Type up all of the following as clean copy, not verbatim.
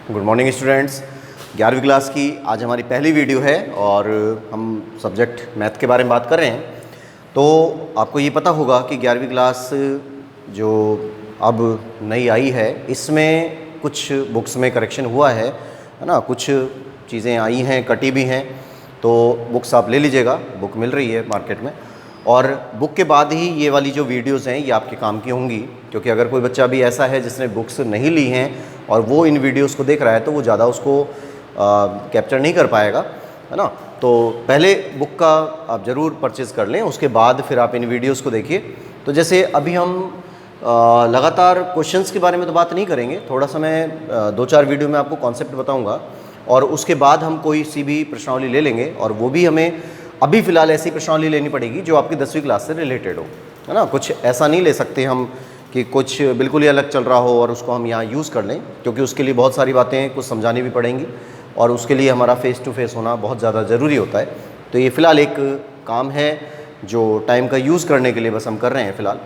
Good morning students. 11वीं class की आज हमारी पहली वीडियो है और हम सब्जेक्ट मैथ के बारे में बात कर रहे हैं। तो आपको ये पता होगा कि 11वीं क्लास जो अब नई आई है इसमें कुछ बुक्स में करेक्शन हुआ है ना, कुछ चीज़ें आई हैं, कटी भी हैं। तो बुक्स आप ले लीजिएगा, बुक मिल रही है मार्केट में। और बुक के बाद ही ये वाली जो वीडियोज़ हैं ये आपके काम की होंगी, क्योंकि अगर कोई बच्चा भी ऐसा है जिसने बुक्स नहीं ली हैं और वो इन वीडियोज़ को देख रहा है तो वो ज़्यादा उसको कैप्चर नहीं कर पाएगा, है ना। तो पहले बुक का आप ज़रूर परचेज़ कर लें, उसके बाद फिर आप इन वीडियोज़ को देखिए। तो जैसे अभी हम लगातार क्वेश्चंस के बारे में तो बात नहीं करेंगे, थोड़ा सा मैं 2-4 वीडियो में आपको कॉन्सेप्ट बताऊँगा और उसके बाद हम कोई सी भी प्रश्नावली ले लेंगे और वो भी हमें अभी फ़िलहाल ऐसी प्रश्नावली लेनी पड़ेगी जो आपकी 10वीं क्लास से रिलेटेड हो, है ना। कुछ ऐसा नहीं ले सकते हम कि कुछ बिल्कुल ही अलग चल रहा हो और उसको हम यहाँ यूज़ कर लें, क्योंकि उसके लिए बहुत सारी बातें कुछ समझानी भी पड़ेंगी और उसके लिए हमारा फ़ेस टू फेस होना बहुत ज़्यादा ज़रूरी होता है। तो ये फ़िलहाल एक काम है जो टाइम का यूज़ करने के लिए बस हम कर रहे हैं फ़िलहाल।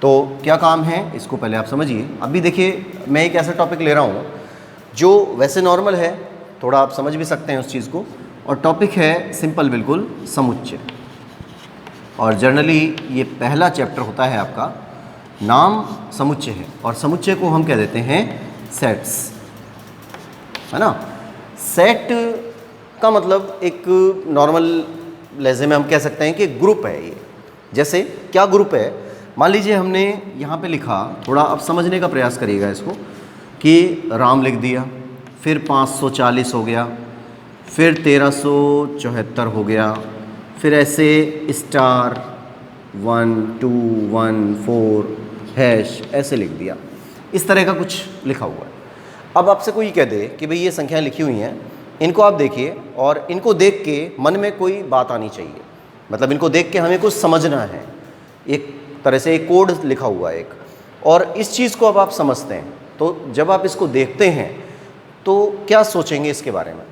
तो क्या काम है इसको पहले आप समझिए। अभी देखिए, मैं एक ऐसा टॉपिक ले रहा हूँ जो वैसे नॉर्मल है, थोड़ा आप समझ भी सकते हैं उस चीज़ को, और टॉपिक है सिंपल बिल्कुल, समुच्चय। और जनरली ये पहला चैप्टर होता है आपका, नाम समुच्चय है और समुच्चय को हम कह देते हैं सेट्स, है ना। सेट का मतलब एक नॉर्मल लहजे में हम कह सकते हैं कि ग्रुप है ये। जैसे क्या ग्रुप है, मान लीजिए हमने यहाँ पे लिखा, थोड़ा अब समझने का प्रयास करिएगा इसको, कि राम लिख दिया, फिर 540 हो गया, फिर 1374 हो गया, फिर ऐसे स्टार 1 2 1 4 हैश ऐसे लिख दिया, इस तरह का कुछ लिखा हुआ है। अब आपसे कोई कह दे कि भाई ये संख्याएं लिखी हुई हैं, इनको आप देखिए और इनको देख के मन में कोई बात आनी चाहिए, मतलब इनको देख के हमें कुछ समझना है। एक तरह से एक कोड लिखा हुआ है एक, और इस चीज़ को अब आप समझते हैं तो जब आप इसको देखते हैं तो क्या सोचेंगे इसके बारे में।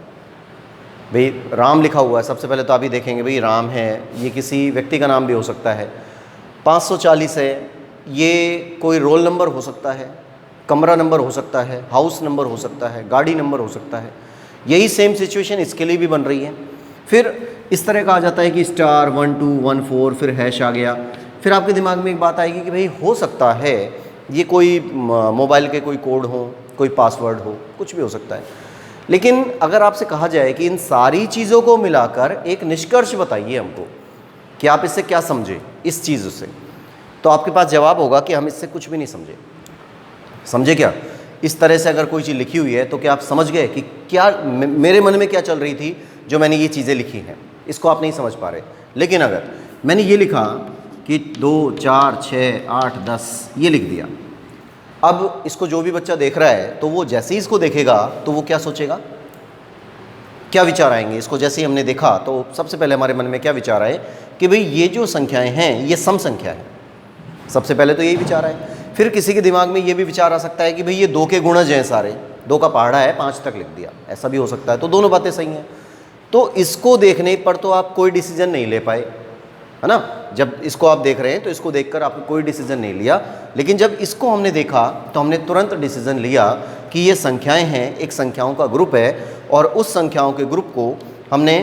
भाई राम लिखा हुआ है, सबसे पहले तो आप ही देखेंगे भाई राम है, ये किसी व्यक्ति का नाम भी हो सकता है। 540 है, ये कोई रोल नंबर हो सकता है, कमरा नंबर हो सकता है, हाउस नंबर हो सकता है, गाड़ी नंबर हो सकता है। यही सेम सिचुएशन इसके लिए भी बन रही है। फिर इस तरह का आ जाता है कि स्टार 1 2 1 4 फिर हैश आ गया। फिर आपके दिमाग में एक बात आएगी कि भाई हो सकता है ये कोई मोबाइल के कोई कोड हो, कोई पासवर्ड हो, कुछ भी हो सकता है। लेकिन अगर आपसे कहा जाए कि इन सारी चीज़ों को मिलाकर एक निष्कर्ष बताइए हमको कि आप इससे क्या समझे इस चीज़ से, तो आपके पास जवाब होगा कि हम इससे कुछ भी नहीं समझे। समझे क्या? इस तरह से अगर कोई चीज़ लिखी हुई है तो क्या आप समझ गए कि क्या मेरे मन में क्या चल रही थी जो मैंने ये चीज़ें लिखी हैं, इसको आप नहीं समझ पा रहे। लेकिन अगर मैंने ये लिखा कि 2 4 6 8 10 ये लिख दिया, अब इसको जो भी बच्चा देख रहा है तो वो जैसे ही इसको देखेगा तो वो क्या सोचेगा, क्या विचार आएंगे इसको। जैसे ही हमने देखा तो सबसे पहले हमारे मन में क्या विचार आए कि भाई ये जो संख्याएं हैं ये सम संख्या है, सबसे पहले तो यही विचार आए। फिर किसी के दिमाग में ये भी विचार आ सकता है कि भाई ये 2 के गुणज हैं सारे, 2 का पहाड़ा है 5 तक लिख दिया, ऐसा भी हो सकता है। तो दोनों बातें सही हैं। तो इसको देखने पर तो आप कोई डिसीजन नहीं ले पाए, है ना। जब इसको आप देख रहे हैं तो इसको देखकर आपने कोई डिसीजन नहीं लिया, लेकिन जब इसको हमने देखा तो हमने तुरंत डिसीजन लिया कि ये संख्याएं हैं, एक संख्याओं का ग्रुप है और उस संख्याओं के ग्रुप को हमने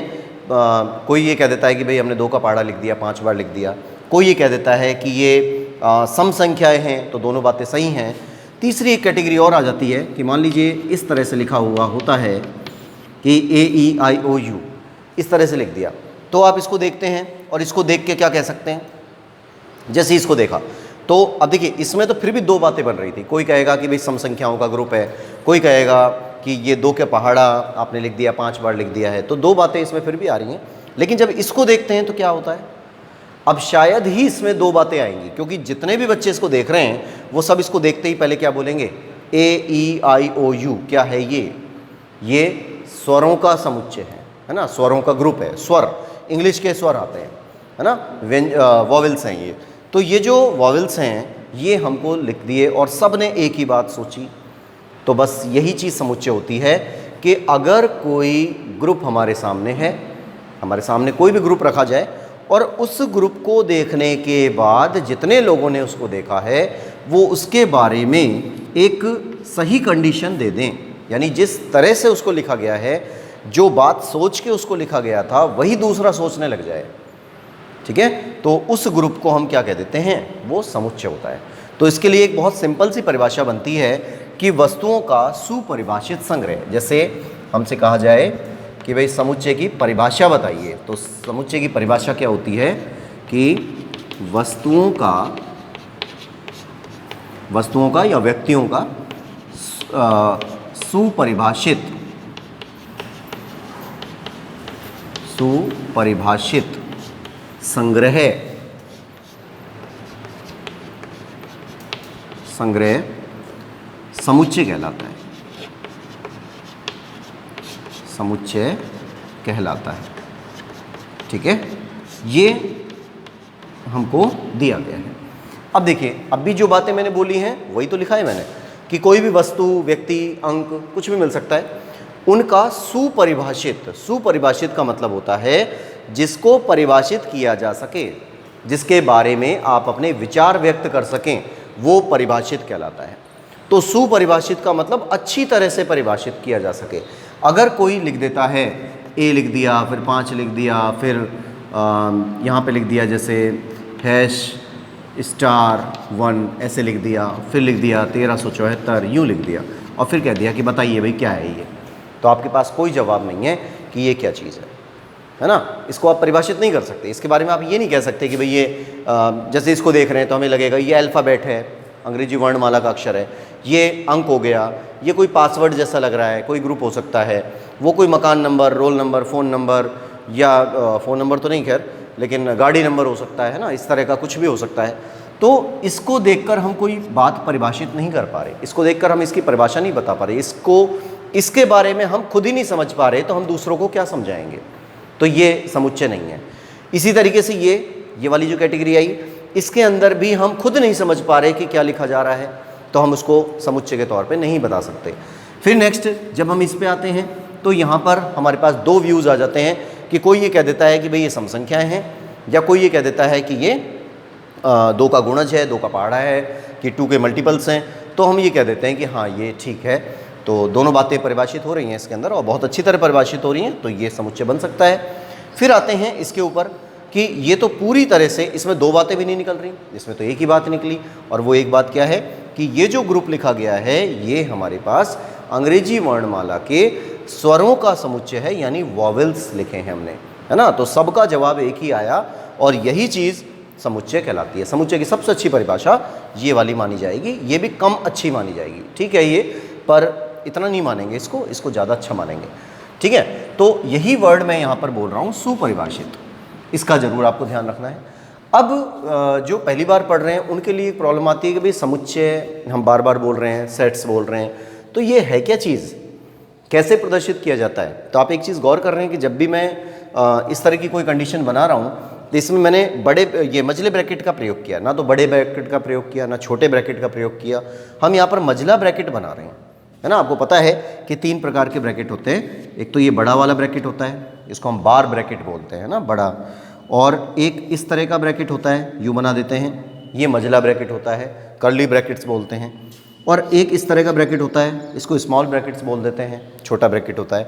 कोई ये कह देता है कि भाई हमने 2 का पहाड़ा लिख दिया, 5 बार लिख दिया। कोई ये कह देता है कि ये सम संख्याएं हैं, तो दोनों बातें सही हैं। तीसरी एक कैटेगरी और आ जाती है कि मान लीजिए इस तरह से लिखा हुआ होता है कि AEIOU, इस तरह से लिख दिया, तो आप इसको देखते हैं और इसको देख के क्या कह सकते हैं। जैसे इसको देखा तो अब देखिए इसमें तो फिर भी 2 बातें बन रही थी। कोई कहेगा कि भाई सम संख्याओं का ग्रुप है, कोई कहेगा कि ये 2 के पहाड़ा आपने लिख दिया, 5 बार लिख दिया है, तो 2 बातें इसमें फिर भी आ रही हैं। लेकिन जब इसको देखते हैं तो क्या होता है, अब शायद ही इसमें 2 बातें आएंगी, क्योंकि जितने भी बच्चे इसको देख रहे हैं वो सब इसको देखते ही पहले क्या बोलेंगे, AEIOU क्या है ये स्वरों का समुच्चय है ना, स्वरों का ग्रुप है। स्वर, इंग्लिश के स्वर आते हैं, है ना, वॉवेल्स हैं ये। तो ये जो वॉवेल्स हैं ये हमको लिख दिए और सब ने एक ही बात सोची। तो बस यही चीज़ समुच्चय होती है कि अगर कोई ग्रुप हमारे सामने है, हमारे सामने कोई भी ग्रुप रखा जाए और उस ग्रुप को देखने के बाद जितने लोगों ने उसको देखा है वो उसके बारे में एक सही कंडीशन दे दें, यानी जिस तरह से उसको लिखा गया है, जो बात सोच के उसको लिखा गया था वही दूसरा सोचने लग जाए, ठीक है, तो उस ग्रुप को हम क्या कह देते हैं, वो समुच्चय होता है। तो इसके लिए एक बहुत सिंपल सी परिभाषा बनती है कि वस्तुओं का सुपरिभाषित संग्रह। जैसे हमसे कहा जाए कि भाई समुच्चय की परिभाषा बताइए, तो समुच्चय की परिभाषा क्या होती है कि वस्तुओं का या व्यक्तियों का सुपरिभाषित संग्रह समुच्चय कहलाता है, समुच्चय कहलाता है, ठीक है, ये हमको दिया गया है। अब देखिए, अब भी जो बातें मैंने बोली हैं वही तो लिखा है मैंने कि कोई भी वस्तु, व्यक्ति, अंक कुछ भी मिल सकता है, उनका सुपरिभाषित का मतलब होता है जिसको परिभाषित किया जा सके, जिसके बारे में आप अपने विचार व्यक्त कर सकें, वो परिभाषित कहलाता है। तो सुपरिभाषित का मतलब अच्छी तरह से परिभाषित किया जा सके। अगर कोई लिख देता है, ए लिख दिया, फिर 5 लिख दिया, फिर यहाँ पे लिख दिया जैसे #1 ऐसे लिख दिया, फिर लिख दिया 1374 यूँ लिख दिया, और फिर कह दिया कि बताइए भाई क्या है ये, तो आपके पास कोई जवाब नहीं है कि ये क्या चीज़ है ना। इसको आप परिभाषित नहीं कर सकते। इसके बारे में आप ये नहीं कह सकते कि भाई ये जैसे इसको देख रहे हैं तो हमें लगेगा ये अल्फ़ाबेट है, अंग्रेजी वर्णमाला का अक्षर है, ये अंक हो गया, ये कोई पासवर्ड जैसा लग रहा है, कोई ग्रुप हो सकता है, वो कोई मकान number, roll number, phone number, या फ़ोन नंबर तो नहीं खैर, लेकिन गाड़ी नंबर हो सकता है ना, इस तरह का कुछ भी हो सकता है। तो इसको देखकर हम कोई बात परिभाषित नहीं कर पा रहे, इसको देखकर हम इसकी परिभाषा नहीं बता पा रहे, इसके बारे में हम खुद ही नहीं समझ पा रहे, तो हम दूसरों को क्या समझाएंगे। तो ये समुच्चय नहीं है। इसी तरीके से ये वाली जो कैटेगरी आई, इसके अंदर भी हम खुद नहीं समझ पा रहे कि क्या लिखा जा रहा है, तो हम उसको समुच्चय के तौर पे नहीं बता सकते। फिर नेक्स्ट जब हम इस पे आते हैं तो यहाँ पर हमारे पास 2 व्यूज़ आ जाते हैं कि कोई ये कह देता है कि भाई ये समसंख्याएँ हैं, या कोई ये कह देता है कि ये 2 का गुणज है, 2 का पहाड़ा है, कि 2 के मल्टीपल्स हैं। तो हम ये कह देते हैं कि हाँ ये ठीक है, तो दोनों बातें परिभाषित हो रही हैं इसके अंदर और बहुत अच्छी तरह परिभाषित हो रही हैं, तो ये समुच्चय बन सकता है। फिर आते हैं इसके ऊपर कि ये तो पूरी तरह से इसमें 2 बातें भी नहीं निकल रही, इसमें तो एक ही बात निकली, और वो एक बात क्या है कि ये जो ग्रुप लिखा गया है ये हमारे पास अंग्रेजी वर्णमाला के स्वरों का समुच्चय है, यानी वॉवेल्स लिखे हैं हमने, है ना। तो सबका जवाब एक ही आया और यही चीज़ समुच्चय कहलाती है। समुच्चय की सबसे अच्छी परिभाषा ये वाली मानी जाएगी, ये भी कम अच्छी मानी जाएगी, ठीक है, ये पर इतना नहीं मानेंगे इसको ज़्यादा अच्छा मानेंगे, ठीक है। तो यही वर्ड मैं यहाँ पर बोल रहा हूँ सुपरिभाषित, इसका ज़रूर आपको ध्यान रखना है। अब जो पहली बार पढ़ रहे हैं उनके लिए एक प्रॉब्लम आती है कि भाई समुच्चय हम बार बार बोल रहे हैं, सेट्स बोल रहे हैं, तो ये है क्या चीज़, कैसे प्रदर्शित किया जाता है। तो आप एक चीज़ गौर कर रहे हैं कि जब भी मैं इस तरह की कोई कंडीशन बना रहा हूँ तो इसमें मैंने ये मझले ब्रैकेट का प्रयोग किया, ना तो बड़े ब्रैकेट का प्रयोग किया, ना छोटे ब्रैकेट का प्रयोग किया, हम यहाँ पर मझला ब्रैकेट बना रहे हैं, है ना। आपको पता है कि 3 प्रकार के ब्रैकेट होते हैं, एक तो ये बड़ा वाला ब्रैकेट होता है, इसको हम बार ब्रैकेट बोलते हैं ना, बड़ा, और एक इस तरह का ब्रैकेट होता है, यूँ बना देते हैं, ये मझला ब्रैकेट होता है, कर्ली ब्रैकेट्स बोलते हैं, और एक इस तरह का ब्रैकेट होता है, इसको स्मॉल ब्रैकेट्स बोल देते हैं, छोटा ब्रैकेट होता है।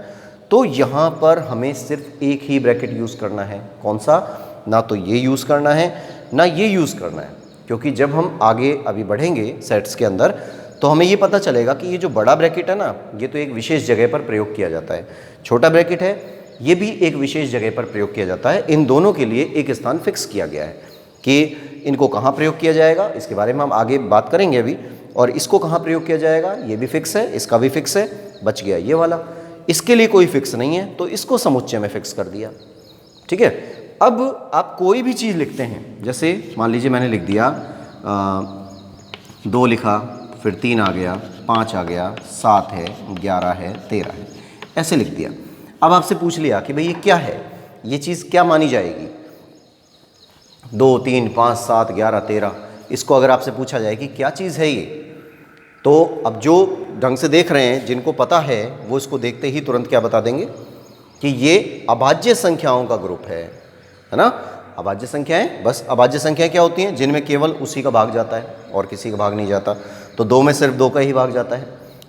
तो यहाँ पर हमें सिर्फ एक ही ब्रैकेट यूज़ करना है, कौन सा, ना तो ये यूज़ करना है ना ये यूज़ करना है, क्योंकि जब हम आगे अभी बढ़ेंगे सेट्स के अंदर तो हमें ये पता चलेगा कि ये जो बड़ा ब्रैकेट है ना, ये तो एक विशेष जगह पर प्रयोग किया जाता है, छोटा ब्रैकेट है ये भी एक विशेष जगह पर प्रयोग किया जाता है। इन दोनों के लिए एक स्थान फिक्स किया गया है कि इनको कहाँ प्रयोग किया जाएगा, इसके बारे में हम आगे बात करेंगे अभी, और इसको कहाँ प्रयोग किया जाएगा ये भी फिक्स है, इसका भी फिक्स है, बच गया ये वाला, इसके लिए कोई फिक्स नहीं है, तो इसको समुच्चय में फिक्स कर दिया, ठीक है। अब आप कोई भी चीज़ लिखते हैं, जैसे मान लीजिए मैंने लिख दिया 2 लिखा, फिर 3 आ गया, 5 आ गया, 7 है, 11 है, 13 है, ऐसे लिख दिया। अब आपसे पूछ लिया कि भाई ये क्या है, ये चीज़ क्या मानी जाएगी, 2, 3, 5, 7, 11, 13, इसको अगर आपसे पूछा जाए कि क्या चीज़ है ये, तो अब जो ढंग से देख रहे हैं, जिनको पता है, वो इसको देखते ही तुरंत क्या बता देंगे कि ये अभाज्य संख्याओं का ग्रुप है ना। अभाज्य संख्याएं, बस अभाज्य संख्याएं क्या होती हैं, जिनमें केवल उसी का भाग जाता है और किसी का भाग नहीं जाता, तो 2 में सिर्फ 2 का ही भाग जाता है।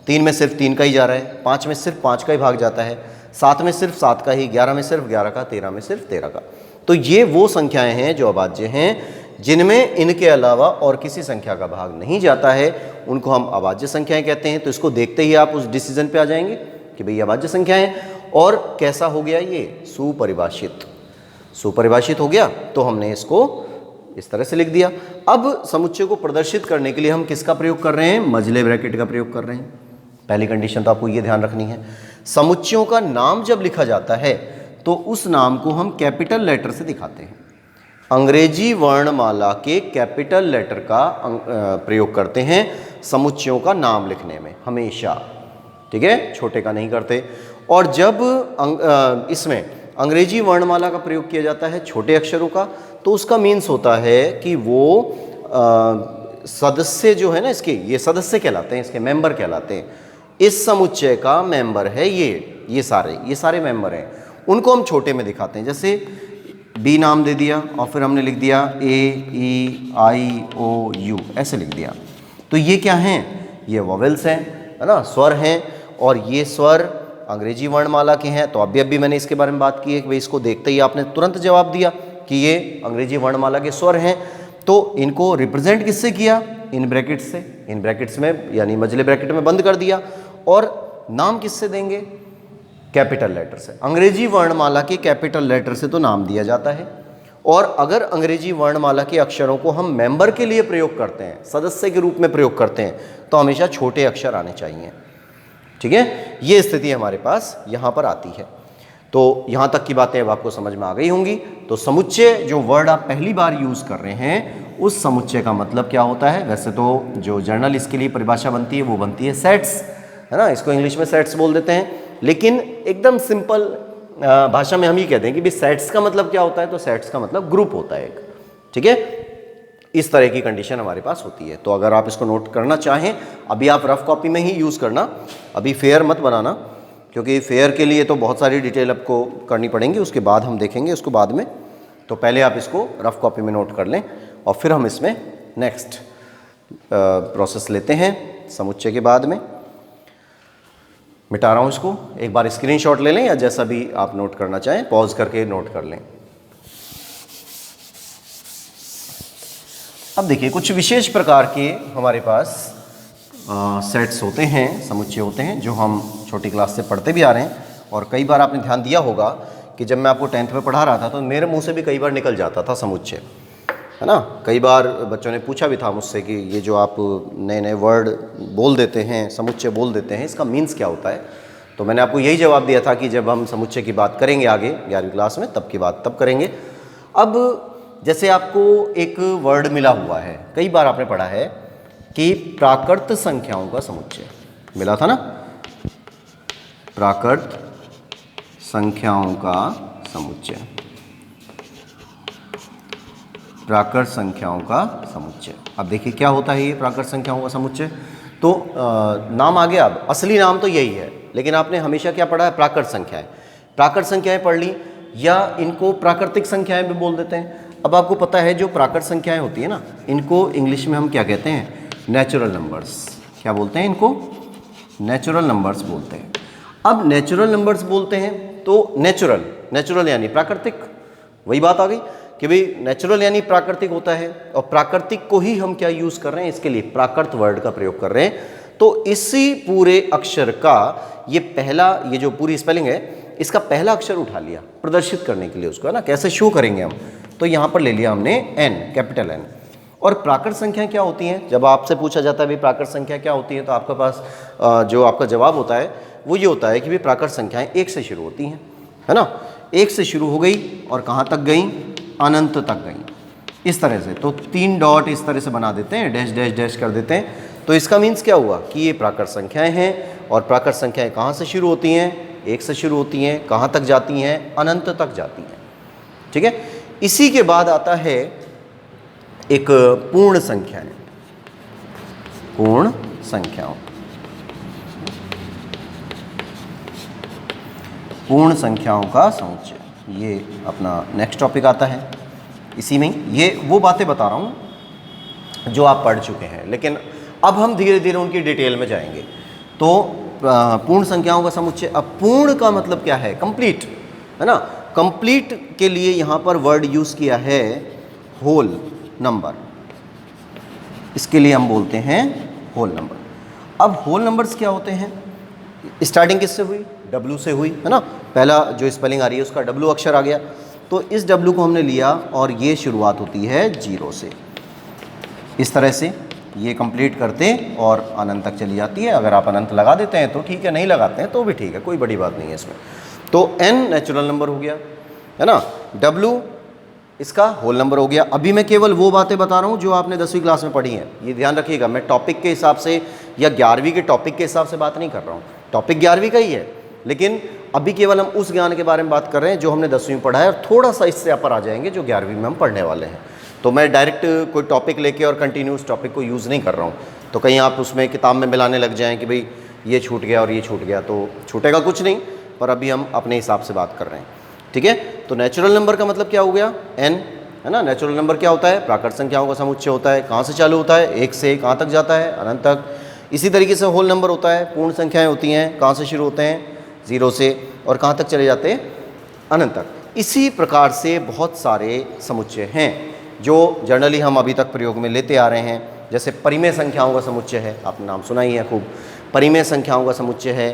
3 में सिर्फ 3 का ही जा रहा है, 5 में सिर्फ 5 का ही भाग जाता है, 7 में सिर्फ 7 का ही, 11 में सिर्फ 11 का, 13 में सिर्फ 13 का। तो ये वो संख्याएं हैं जो अभाज्य हैं, जिनमें इनके अलावा और किसी संख्या का भाग नहीं जाता है, उनको हम अभाज्य संख्याएं कहते हैं। तो इसको देखते ही आप उस डिसीजन पे आ जाएंगे कि भाई अभाज्य संख्याएं। और कैसा हो गया ये? सुपरिभाषित। सुपरिभाषित हो गया तो हमने इसको इस तरह से लिख दिया। अब समुच्चय को प्रदर्शित करने के लिए हम किसका प्रयोग कर रहे हैं? मझले ब्रैकेट का प्रयोग कर रहे हैं। पहली कंडीशन तो आपको ये ध्यान रखनी है, समुच्चयों का नाम जब लिखा जाता है तो उस नाम को हम कैपिटल लेटर से दिखाते हैं। अंग्रेजी वर्णमाला के कैपिटल लेटर का प्रयोग करते हैं समुच्चयों का नाम लिखने में हमेशा, ठीक है, छोटे का नहीं करते। और जब इसमें अंग्रेजी वर्णमाला का प्रयोग किया जाता है छोटे अक्षरों का, तो उसका मीन्स होता है कि वो सदस्य जो है ना इसके, ये सदस्य कहलाते हैं, इसके मेंबर कहलाते हैं। इस समुच्चय का मेंबर है ये सारे मेंबर हैं, उनको हम छोटे में दिखाते हैं। जैसे बी नाम दे दिया और फिर हमने लिख दिया AEIOU, ऐसे लिख दिया। तो ये क्या हैं? ये वॉवेल्स हैं, है ना, स्वर हैं। और ये स्वर अंग्रेजी वर्णमाला के हैं। तो अभी मैंने इसके बारे में बात की है कि भाई इसको देखते ही आपने तुरंत जवाब दिया कि ये अंग्रेजी वर्णमाला के स्वर हैं। तो इनको रिप्रेजेंट किससे किया? इन ब्रैकेट्स से, इन ब्रैकेट्स में यानी मझले ब्रैकेट में बंद कर दिया। और नाम किससे देंगे? कैपिटल लेटर से। अंग्रेजी वर्णमाला के कैपिटल लेटर से तो नाम दिया जाता है। और अगर अंग्रेजी वर्णमाला के अक्षरों को हम मेंबर के लिए प्रयोग करते हैं, सदस्य के रूप में प्रयोग करते हैं, तो हमेशा छोटे अक्षर आने चाहिए, ठीक है। ये स्थिति हमारे पास यहाँ पर आती है। तो यहाँ तक की बातें अब आपको समझ में आ गई होंगी। तो समुच्चय जो वर्ड आप पहली बार यूज़ कर रहे हैं, उस समुच्चय का मतलब क्या होता है? वैसे तो जो जर्नल इसके लिए परिभाषा बनती है वो बनती है सेट्स, है ना, इसको इंग्लिश में सेट्स बोल देते हैं। लेकिन एकदम सिंपल भाषा में हम ये कहते हैं कि भाई सेट्स का मतलब क्या होता है? तो सेट्स का मतलब ग्रुप होता है एक, ठीक है। इस तरह की कंडीशन हमारे पास होती है। तो अगर आप इसको नोट करना चाहें, अभी आप रफ कॉपी में ही यूज़ करना, अभी फेयर मत बनाना, क्योंकि फेयर के लिए तो बहुत सारी डिटेल आपको करनी पड़ेंगी, उसके बाद हम देखेंगे उसको बाद में। तो पहले आप इसको रफ कॉपी में नोट कर लें और फिर हम इसमें नेक्स्ट प्रोसेस लेते हैं समुच्चय के बाद में। मिटा रहा हूँ इसको, एक बार स्क्रीनशॉट ले लें या जैसा भी आप नोट करना चाहें, पॉज करके नोट कर लें। अब देखिए, कुछ विशेष प्रकार के हमारे पास सेट्स होते हैं, समुच्चय होते हैं, जो हम छोटी क्लास से पढ़ते भी आ रहे हैं। और कई बार आपने ध्यान दिया होगा कि जब मैं आपको 10th में पढ़ा रहा था तो मेरे मुंह से भी कई बार निकल जाता था समुच्चय, है ना। कई बार बच्चों ने पूछा भी था मुझसे कि ये जो आप नए नए वर्ड बोल देते हैं, समुच्चय बोल देते हैं, इसका मीन्स क्या होता है? तो मैंने आपको यही जवाब दिया था कि जब हम समुच्चय की बात करेंगे आगे 11वीं क्लास में, तब की बात तब करेंगे। अब जैसे आपको एक वर्ड मिला हुआ है, कई बार आपने पढ़ा है कि प्राकृत संख्याओं का समुच्चय मिला था ना, प्राकृत संख्याओं का समुच्चय, प्राकृत संख्याओं का समुच्चय। अब देखिए क्या होता है ये प्राकृत संख्याओं का समुच्चय। तो नाम आ गया। अब असली नाम तो यही है, लेकिन आपने हमेशा क्या पढ़ा है? प्राकृत संख्याएं। प्राकृत संख्याएं पढ़ ली, या इनको प्राकृतिक संख्याएं भी बोल देते हैं। अब आपको पता है जो प्राकृत संख्याएं होती है ना, इनको इंग्लिश में हम क्या कहते हैं? Natural numbers. क्या बोलते हैं इनको? नेचुरल नंबर्स बोलते हैं। अब नेचुरल नंबर्स बोलते हैं तो नेचुरल यानी प्राकृतिक, वही बात आ गई कि भाई नेचुरल यानी प्राकृतिक होता है। और प्राकृतिक को ही हम क्या यूज़ कर रहे हैं? इसके लिए प्राकृत वर्ड का प्रयोग कर रहे हैं। तो इसी पूरे अक्षर का ये पहला, ये जो पूरी स्पेलिंग है, इसका पहला अक्षर उठा लिया प्रदर्शित करने के लिए उसको, है ना। कैसे शो करेंगे हम? तो यहाँ पर ले लिया हमने एन, कैपिटल एन। और प्राकृत संख्या क्या होती हैं? जब आपसे पूछा जाता है भाई प्राकृत संख्या क्या होती है, तो आपके पास जो आपका जवाब होता है वो ये होता है कि भाई प्राकृत संख्याएं 1 से शुरू होती हैं, है ना। 1 से शुरू हो गई और कहाँ तक गई? अनंत तक गई, इस तरह से। तो 3 डॉट इस तरह से बना देते हैं, डैश डैश डैश कर देते हैं। तो इसका मीन्स क्या हुआ कि ये प्राकृत संख्याएं हैं। और प्राकृत संख्याएं कहाँ से शुरू होती हैं? 1 से शुरू होती हैं। कहाँ तक जाती हैं? अनंत तक जाती हैं, ठीक है। इसी के बाद आता है एक पूर्ण संख्याएं, पूर्ण संख्याओं, पूर्ण संख्याओं का समुच्चय। ये अपना नेक्स्ट टॉपिक आता है। इसी में ये वो बातें बता रहा हूँ जो आप पढ़ चुके हैं, लेकिन अब हम धीरे धीरे उनकी डिटेल में जाएंगे। तो पूर्ण संख्याओं का समुच्चय। अब पूर्ण का मतलब क्या है? कंप्लीट, है ना। कंप्लीट के लिए यहाँ पर वर्ड यूज़ किया है होल नंबर, इसके लिए हम बोलते हैं होल नंबर। अब होल नंबर्स क्या होते हैं? स्टार्टिंग किससे हुई? W से हुई, है ना। पहला जो स्पेलिंग आ रही है उसका W अक्षर आ गया, तो इस W को हमने लिया और ये शुरुआत होती है 0 से। इस तरह से ये कंप्लीट करते और अनंत तक चली जाती है। अगर आप अनंत लगा देते हैं तो ठीक है, नहीं लगाते हैं तो भी ठीक है, कोई बड़ी बात नहीं है इसमें। तो n नेचुरल नंबर हो गया, है ना। W इसका होल नंबर हो गया। अभी मैं केवल वो बातें बता रहा हूँ जो आपने 10वीं क्लास में पढ़ी हैं, ये ध्यान रखिएगा। मैं टॉपिक के हिसाब से या 11वीं के टॉपिक के हिसाब से बात नहीं कर रहा हूँ, टॉपिक 11वीं का ही है, लेकिन अभी केवल हम उस ज्ञान के बारे में बात कर रहे हैं जो हमने 10वीं में पढ़ा है, और थोड़ा सा इससे ऊपर आ जाएंगे जो 11वीं में हम पढ़ने वाले हैं। तो मैं डायरेक्ट कोई टॉपिक लेके और कंटिन्यूस टॉपिक को यूज़ नहीं कर रहा हूँ, तो कहीं आप उसमें किताब में मिलाने लग जाएँ कि भाई ये छूट गया और ये छूट गया, तो छूटेगा कुछ नहीं। पर अभी हम अपने हिसाब से बात कर रहे हैं, ठीक है। तो नेचुरल नंबर का मतलब क्या हो गया? n, है ना। नेचुरल नंबर क्या होता है? प्राकृत संख्याओं का समुच्चय होता है। कहाँ से चालू होता है? 1 से कहाँ तक जाता है? अनंत तक। इसी तरीके से होल नंबर होता है, पूर्ण संख्याएं होती हैं, कहाँ से शुरू होते हैं? 0 से, और कहाँ तक चले जाते हैं? अनंत तक। इसी प्रकार से बहुत सारे समुच्चय हैं जो जनरली हम अभी तक प्रयोग में लेते आ रहे हैं। जैसे परिमेय संख्याओं का समुच्चय है, आपने नाम सुना ही है खूब, परिमेय संख्याओं का समुच्चय है।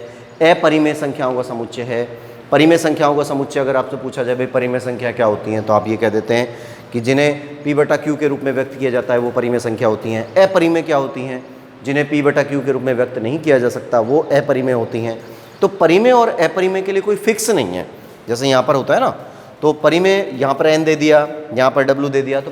अपरिमेय संख्याओं का समुच्चय है। परिमेय संख्याओं का समुच्चय अगर आपसे पूछा जाए भाई परिमेय संख्या क्या होती हैं, तो आप ये कह देते हैं कि जिन्हें P/Q के रूप में व्यक्त किया जाता है वो परिमेय संख्या होती हैं। अपरिमेय क्या होती हैं? जिन्हें P/Q के रूप में व्यक्त नहीं किया जा सकता वो अपरिमेय होती हैं। तो परिमेय और अपरिमेय के लिए कोई फिक्स नहीं है, जैसे यहाँ पर होता है ना। तो परिमेय यहाँ पर n दे दिया, यहाँ पर w दे दिया, तो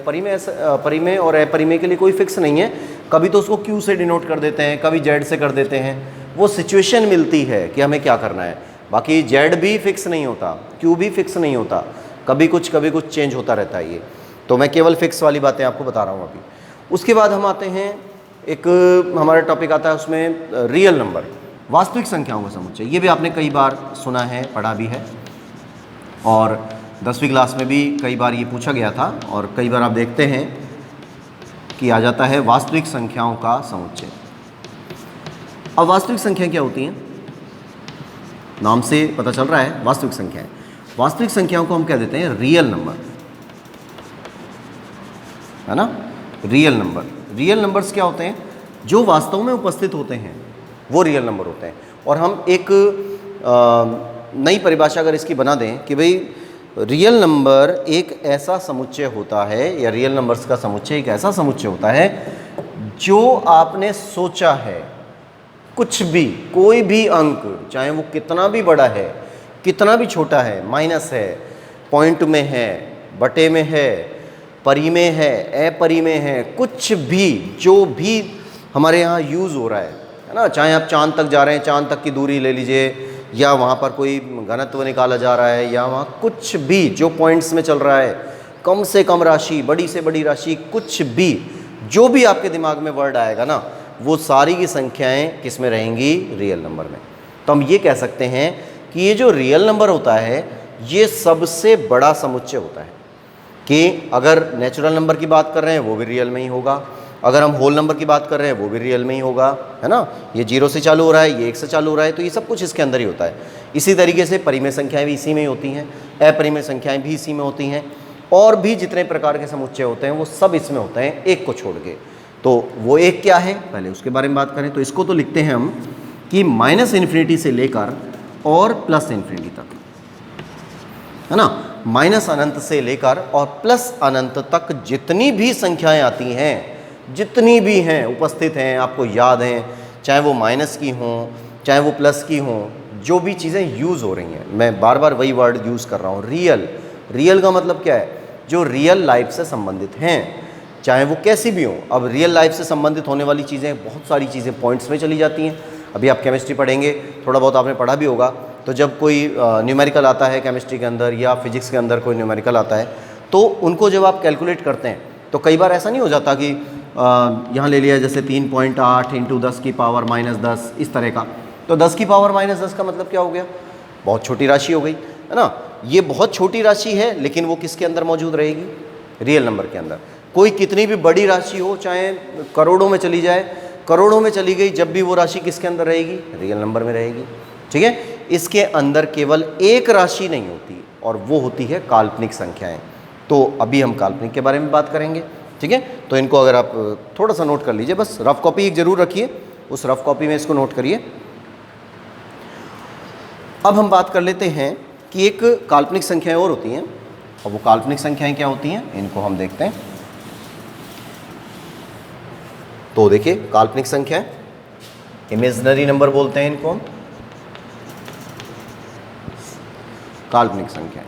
परिमेय और अपरिमेय के लिए कोई फिक्स नहीं है। कभी तो उसको q से डिनोट कर देते हैं, कभी z से कर देते हैं, वो सिचुएशन मिलती है कि हमें क्या करना है। बाकी z भी फिक्स नहीं होता, q भी फिक्स नहीं होता, कभी कुछ चेंज होता रहता है ये। तो मैं केवल फिक्स वाली बातें आपको बता रहा हूँ अभी। उसके बाद हम आते हैं, एक हमारा टॉपिक आता है उसमें रियल नंबर, वास्तविक संख्याओं का समुच्चय। ये भी आपने कई बार सुना है, पढ़ा भी है, और 10वीं क्लास में भी कई बार ये पूछा गया था, और कई बार आप देखते हैं कि आ जाता है वास्तविक संख्याओं का समुच्चय। अब वास्तविक संख्या क्या होती हैं? नाम से पता चल रहा है वास्तविक संख्याएं। वास्तविक संख्याओं को हम कह देते हैं रियल नंबर, है ना। रियल नंबर, रियल नंबर्स क्या होते हैं? जो वास्तव में उपस्थित होते हैं वो रियल नंबर होते हैं। और हम एक नई परिभाषा अगर इसकी बना दें कि भाई रियल नंबर एक ऐसा समुच्चय होता है, या रियल नंबर्स का समुच्चय एक ऐसा समुच्चय होता है जो आपने सोचा है, कुछ भी, कोई भी अंक, चाहे वो कितना भी बड़ा है, कितना भी छोटा है, माइनस है, पॉइंट में है, बटे में है, परिमेय है, अपरिमेय है, कुछ भी, जो भी हमारे यहाँ यूज़ हो रहा है ना। चाहे आप चांद तक जा रहे हैं, चांद तक की दूरी ले लीजिए, या वहाँ पर कोई घनत्व निकाला जा रहा है, या वहाँ कुछ भी जो पॉइंट्स में चल रहा है, कम से कम राशि, बड़ी से बड़ी राशि, कुछ भी, जो भी आपके दिमाग में वर्ड आएगा ना, वो सारी की संख्याएं किस में रहेंगी? रियल नंबर में। तो हम ये कह सकते हैं कि ये जो रियल नंबर होता है ये सबसे बड़ा समुच्चय होता है। कि अगर नेचुरल नंबर की बात कर रहे हैं वो भी रियल में ही होगा, अगर हम होल नंबर की बात कर रहे हैं वो भी रियल में ही होगा, है ना। ये 0 से चालू हो रहा है, ये 1 से चालू हो रहा है, तो ये सब कुछ इसके अंदर ही होता है। इसी तरीके से परिमेय संख्याएं भी इसी में ही होती हैं, अपरिमेय संख्याएं भी इसी में होती हैं, और भी जितने प्रकार के समुच्चय होते हैं वो सब इसमें होते हैं, एक को छोड़ के। तो वो एक क्या है, पहले उसके बारे में बात करें। तो इसको तो लिखते हैं हम कि -∞ से लेकर और +∞ तक, है ना। माइनस अनंत से लेकर और प्लस अनंत तक जितनी भी संख्याएं आती हैं, जितनी भी हैं, उपस्थित हैं, आपको याद हैं, चाहे वो माइनस की हों, चाहे वो प्लस की हों, जो भी चीज़ें यूज़ हो रही हैं, मैं बार बार वही वर्ड यूज़ कर रहा हूँ, रियल। रियल का मतलब क्या है? जो रियल लाइफ से संबंधित हैं, चाहे वो कैसी भी हों। अब रियल लाइफ से संबंधित होने वाली चीज़ें, बहुत सारी चीज़ें पॉइंट्स में चली जाती हैं। अभी आप केमिस्ट्री पढ़ेंगे, थोड़ा बहुत आपने पढ़ा भी होगा, तो जब कोई न्यूमेरिकल आता है केमिस्ट्री के अंदर या फिजिक्स के अंदर कोई न्यूमेरिकल आता है, तो उनको जब आप कैलकुलेट करते हैं तो कई बार ऐसा नहीं हो जाता कि यहाँ ले लिया जैसे 3.8 × 10 की पावर -10, इस तरह का। तो 10 की पावर -10 का मतलब क्या हो गया? बहुत छोटी राशि हो गई, है ना। ये बहुत छोटी राशि है, लेकिन वो किसके अंदर मौजूद रहेगी? रियल नंबर के अंदर। कोई कितनी भी बड़ी राशि हो, चाहे करोड़ों में चली जाए, करोड़ों में चली गई, जब भी वो राशि किसके अंदर रहेगी? रियल नंबर में रहेगी। ठीक है, इसके अंदर केवल एक राशि नहीं होती और वो होती है काल्पनिक संख्याएं। तो अभी हम काल्पनिक के बारे में बात करेंगे। ठीक है, तो इनको अगर आप थोड़ा सा नोट कर लीजिए, बस रफ कॉपी एक जरूर रखिए, उस रफ कॉपी में इसको नोट करिए। अब हम बात कर लेते हैं कि एक काल्पनिक संख्याएं और होती हैं, और वो काल्पनिक संख्याएं क्या होती हैं, इनको हम देखते हैं। तो देखिए, काल्पनिक संख्याएं, इमेजिनरी नंबर बोलते हैं इनको हम, काल्पनिक संख्याएं,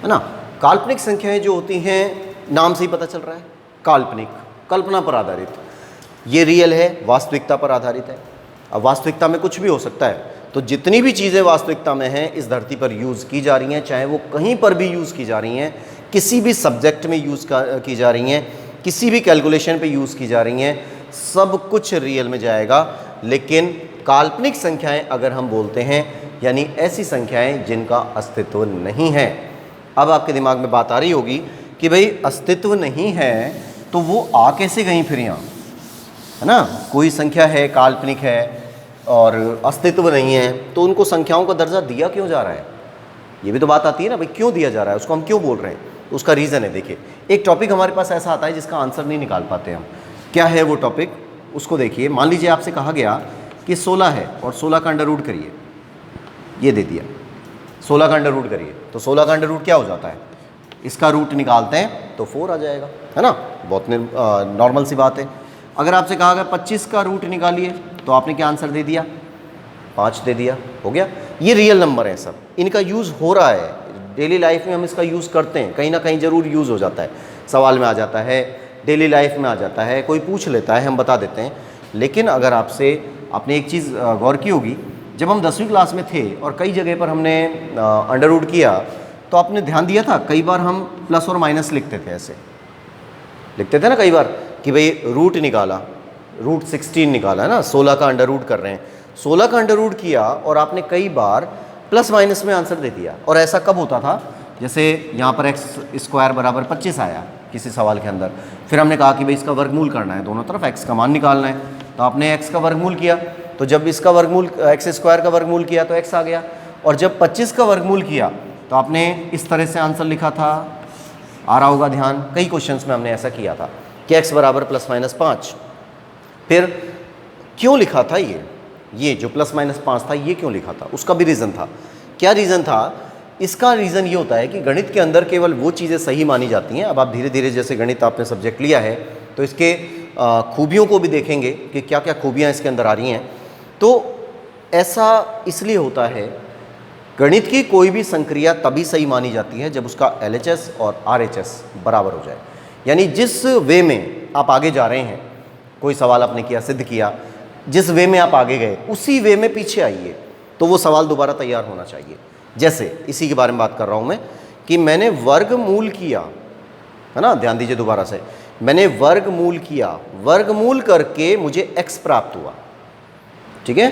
है ना। काल्पनिक संख्याएं जो होती हैं, नाम से ही पता चल रहा है, काल्पनिक, कल्पना पर आधारित। ये रियल है, वास्तविकता पर आधारित है। अब वास्तविकता में कुछ भी हो सकता है, तो जितनी भी चीज़ें वास्तविकता में हैं इस धरती पर यूज़ की जा रही हैं, चाहे वो कहीं पर भी यूज़ की जा रही हैं, किसी भी सब्जेक्ट में यूज़ की जा रही हैं, किसी भी कैलकुलेशन पे यूज़ की जा रही हैं, सब कुछ रियल में जाएगा। लेकिन काल्पनिक संख्याएं अगर हम बोलते हैं, यानी ऐसी संख्याएं जिनका अस्तित्व नहीं है। अब आपके दिमाग में बात आ रही होगी कि भाई अस्तित्व नहीं है तो वो आ कैसे गई फिर यहाँ, है ना। कोई संख्या है, काल्पनिक है और अस्तित्व नहीं है, तो उनको संख्याओं का दर्जा दिया क्यों जा रहा है? ये भी तो बात आती है ना भाई, क्यों दिया जा रहा है, उसको हम क्यों बोल रहे हैं? उसका रीज़न है। देखिए, एक टॉपिक हमारे पास ऐसा आता है जिसका आंसर नहीं निकाल पाते हम। क्या है वो टॉपिक, उसको देखिए। मान लीजिए आपसे कहा गया कि 16 है और 16 का अंडर रूट करिए, ये दे दिया, 16 का अंडर रूट करिए, तो 16 का अंडर रूट क्या हो जाता है? इसका रूट निकालते हैं तो 4 आ जाएगा, है ना। बहुत नॉर्मल सी बात है। अगर आपसे कहा गया 25 का रूट निकालिए, तो आपने क्या आंसर दे दिया? 5 दे दिया, हो गया। ये रियल नंबर है सब, इनका यूज़ हो रहा है डेली लाइफ में, हम इसका यूज़ करते हैं, कहीं ना कहीं ज़रूर यूज़ हो जाता है, सवाल में आ जाता है, डेली लाइफ में आ जाता है, कोई पूछ लेता है, हम बता देते हैं। लेकिन अगर आपने एक चीज़ गौर की होगी, जब हम 10वीं क्लास में थे और कई जगह पर हमने अंडर रूट किया, तो आपने ध्यान दिया था कई बार हम प्लस और माइनस लिखते थे, ऐसे लिखते थे ना कई बार कि भाई रूट निकाला, रूट 16 निकाला, है ना, 16 का अंडर रूट कर रहे हैं, 16 का अंडर रूट किया और आपने कई बार प्लस माइनस में आंसर दे दिया। और ऐसा कब होता था? जैसे यहाँ पर एक्स स्क्वायर बराबर 25 आया किसी सवाल के अंदर, फिर हमने कहा कि भाई इसका वर्गमूल करना है, दोनों तरफ एक्स का मान निकालना है, तो आपने एक्स का वर्गमूल किया, तो जब इसका वर्गमूल एक्स स्क्वायर का वर्गमूल किया तो एक्स आ गया, और जब 25 का वर्गमूल किया तो आपने इस तरह से आंसर लिखा था, आ रहा होगा ध्यान, कई क्वेश्चंस में हमने ऐसा किया था कि एक्स बराबर प्लस माइनस 5। फिर क्यों लिखा था ये जो प्लस माइनस 5 था, ये क्यों लिखा था? उसका भी रीज़न था। क्या रीज़न था? इसका रीज़न ये होता है कि गणित के अंदर केवल वो चीज़ें सही मानी जाती हैं। अब आप धीरे धीरे, जैसे गणित आपने सब्जेक्ट लिया है, तो इसके खूबियों को भी देखेंगे कि क्या क्या खूबियाँ इसके अंदर आ रही हैं। तो ऐसा इसलिए होता है, गणित की कोई भी संक्रिया तभी सही मानी जाती है जब उसका LHS और RHS बराबर हो जाए। यानी जिस वे में आप आगे जा रहे हैं, कोई सवाल आपने किया, सिद्ध किया, जिस वे में आप आगे गए उसी वे में पीछे आइए, तो वो सवाल दोबारा तैयार होना चाहिए। जैसे इसी के बारे में बात कर रहा हूँ मैं कि मैंने वर्गमूल किया, है ना, ध्यान दीजिए दोबारा से, मैंने वर्गमूल किया, वर्गमूल करके मुझे x प्राप्त हुआ। ठीक है,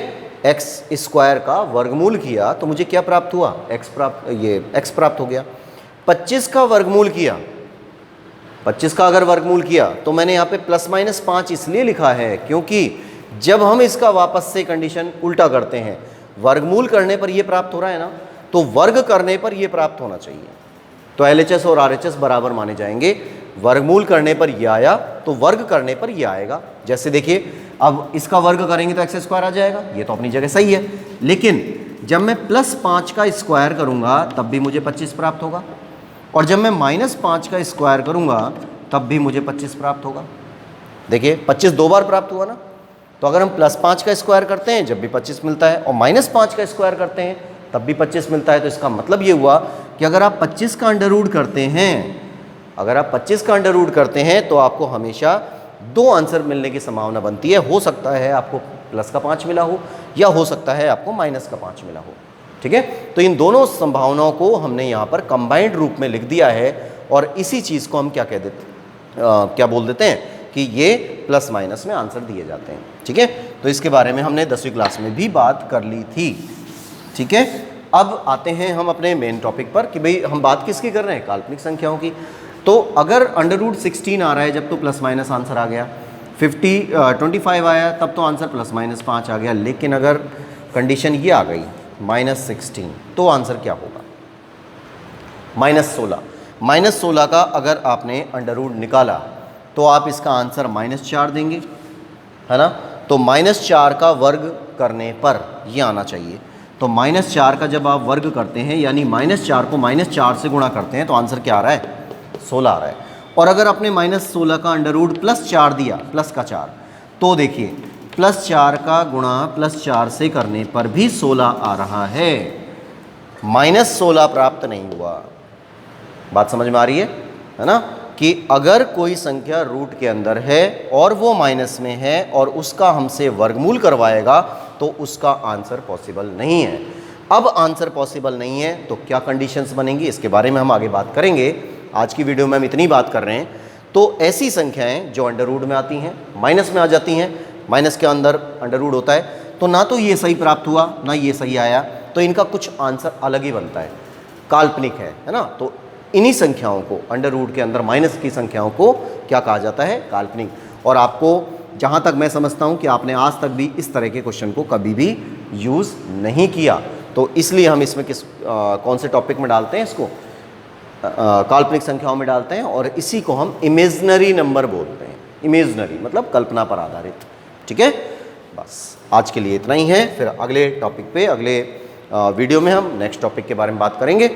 एक्स स्क्वायर का वर्गमूल किया तो मुझे क्या प्राप्त हुआ? एक्स प्राप्त हो गया। 25 का वर्गमूल किया, 25 का अगर वर्गमूल किया तो मैंने यहाँ पे प्लस माइनस 5 इसलिए लिखा है क्योंकि जब हम इसका वापस से कंडीशन उल्टा करते हैं, वर्गमूल करने पर ये प्राप्त हो रहा है ना, तो वर्ग करने पर ये प्राप्त होना चाहिए। तो LHS और RHS बराबर माने जाएंगे। वर्गमूल करने पर ये आया तो वर्ग करने पर ये आएगा। जैसे देखिए, अब इसका वर्ग करेंगे तो एक्स स्क्वायर आ जाएगा, ये तो अपनी जगह सही है। लेकिन जब मैं प्लस 5 का स्क्वायर करूंगा तब भी मुझे 25 प्राप्त होगा, और जब मैं माइनस 5 का स्क्वायर करूंगा तब भी मुझे 25 प्राप्त होगा। देखिए, 25 दो बार प्राप्त हुआ ना। तो अगर हम प्लस 5 का स्क्वायर करते हैं जब भी 25 मिलता है, और माइनस 5 का स्क्वायर करते हैं तब भी 25 मिलता है। तो इसका मतलब ये हुआ कि अगर आप 25 का अंडर रूट करते हैं, अगर आप 25 का अंडर रूट करते हैं तो आपको हमेशा 2 आंसर मिलने की संभावना बनती है। हो सकता है आपको प्लस का 5 मिला हो, या हो सकता है आपको माइनस का 5 मिला हो। ठीक है, तो इन दोनों संभावनाओं को हमने यहाँ पर कंबाइंड रूप में लिख दिया है, और इसी चीज़ को हम क्या बोल देते हैं कि ये प्लस माइनस में आंसर दिए जाते हैं। ठीक है, तो इसके बारे में हमने 10वीं क्लास में भी बात कर ली थी। ठीक है, अब आते हैं हम अपने मेन टॉपिक पर कि भाई हम बात किसकी कर रहे हैं? काल्पनिक संख्याओं की। तो अगर अंडर रूट 16 आ रहा है जब तो प्लस माइनस आंसर आ गया, 25 आया तब तो आंसर प्लस माइनस 5 आ गया। लेकिन अगर कंडीशन ये आ गई -16 तो आंसर क्या होगा? -16। -16 का अगर आपने अंडर रूट निकाला तो आप इसका आंसर -4 देंगे, है ना। तो -4 का वर्ग करने पर ये आना चाहिए। तो -4 का जब आप वर्ग करते हैं यानी -4 को -4 से गुणा करते हैं तो आंसर क्या आ रहा है? 16 आ रहा है। और अगर आपने -16 का अंडर रूट +4 दिया, प्लस का 4, तो देखिए +4 का गुणा +4 से करने पर भी 16 आ रहा है, -16 प्राप्त नहीं हुआ। बात समझ में आ रही है ना, कि अगर कोई संख्या रूट के अंदर है और वो माइनस में है और उसका हमसे वर्गमूल करवाएगा तो उसका आंसर पॉसिबल नहीं है। अब आंसर पॉसिबल नहीं है तो क्या कंडीशंस बनेंगी, इसके बारे में हम आगे बात करेंगे। आज की वीडियो में हम इतनी बात कर रहे हैं। तो ऐसी संख्याएं जो अंडर रूट में आती हैं, माइनस में आ जाती हैं, माइनस के अंदर अंडर रूट होता है, तो ना तो ये सही प्राप्त हुआ ना ये सही आया, तो इनका कुछ आंसर अलग ही बनता है, काल्पनिक है ना। तो इन्हीं संख्याओं को, अंडर रूट के अंदर माइनस की संख्याओं को क्या कहा जाता है? काल्पनिक। और आपको जहाँ तक मैं समझता हूँ कि आपने आज तक भी इस तरह के क्वेश्चन को कभी भी यूज़ नहीं किया, तो इसलिए हम इसमें कौन से टॉपिक में डालते हैं इसको? काल्पनिक संख्याओं में डालते हैं और इसी को हम इमेजिनरी नंबर बोलते हैं। इमेजिनरी मतलब कल्पना पर आधारित। ठीक है, बस आज के लिए इतना ही है। फिर अगले टॉपिक पे, अगले वीडियो में हम नेक्स्ट टॉपिक के बारे में बात करेंगे।